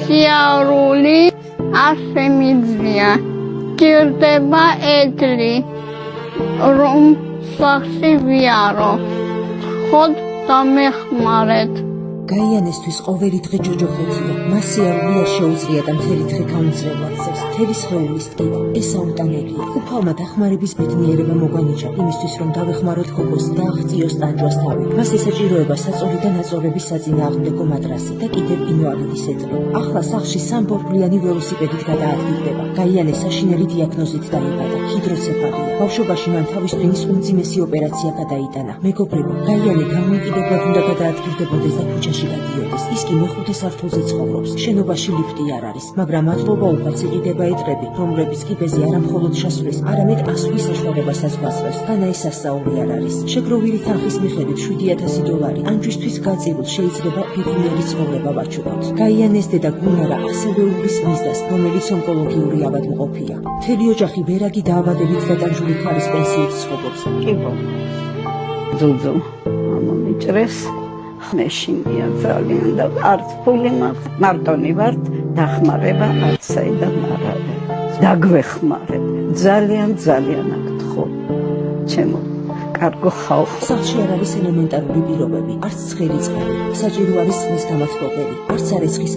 სიარული ასე მიძლია, გირდება ეგლი, რომ სახში ვიარო, ხოდ დამეხმარეთ. გაიანესთვის ყოველი დღე ჯოჯოხეთია, მას სიარული არ შეუძლია და მთელი დღე გაუმძლევრ აქცევს, მთელი სხეულის ტკივა, ეს აუტანელია. უფალმა დახმარების ბედნიერება მოგვანიჭა, იმისთვის რომ დავეხმაროთ გოგოს და აღწიოს ტანჯვას თავი. მას ესაჭიროება საწოლი და ნაწოლების საწინააღმდეგო მადრასი და კიდევ ინვალიდის ეტლი. ახლა სახლში სამბორბლიანი ველოსიპედით გადაადგილდება. გაიანე საშინელი დიაგნოზით დაიბადა, ჰიდროცეფალია. ბავშვობაში მან თავის ტვინის უმძიმესი ოპერაცია გადაიტანა. მეგობრებო, გაიანე განმეუკიდებლად უნდა გადაადგილდებოდეს და ქუჩაში გადიოდეს. ის კი მეხუთე სართულზე ცხოვრობს. შენობაში ლიფტი არ არის, მაგრამ მადლობა უკაც იყიდება ეტლები, რომლებიც კიბეზე არა მხოლოდ ჩასვლის, არამედ ასვლის საშუალებასაც გვასწრებს. განა ის სასწაული არ არის. შეგროვილი თანხის მიხედვით $7,000 ანჯვისთვის გაწირულს შეიძლება ბედნიერი ცხოვრება ვაჩუქოთ. გაიანეს დედა გულნარა ასევე უვლის მიზდას, რომელიც ონკოლოგიური ავადმყოფია. მთელი ოჯახი ვერაგი დაავადებით დატანჯული ქალის პენსიით ცხოვრობს. ძუძუ ამომიჭრეს. მეშინია ძალიან და არც ფული მაქვს, მარტონი ვართ, დახმარება არც საიდან არ არის. დაგვეხმარეთ, ძალიან აგთხოვ. ჩემო კარგო ხალხო. სახლში არ არის ელემენტარული პირობები, არც ცხელი წყალი, საჭირო არის ხმის გამათბობელი, არც არის ხის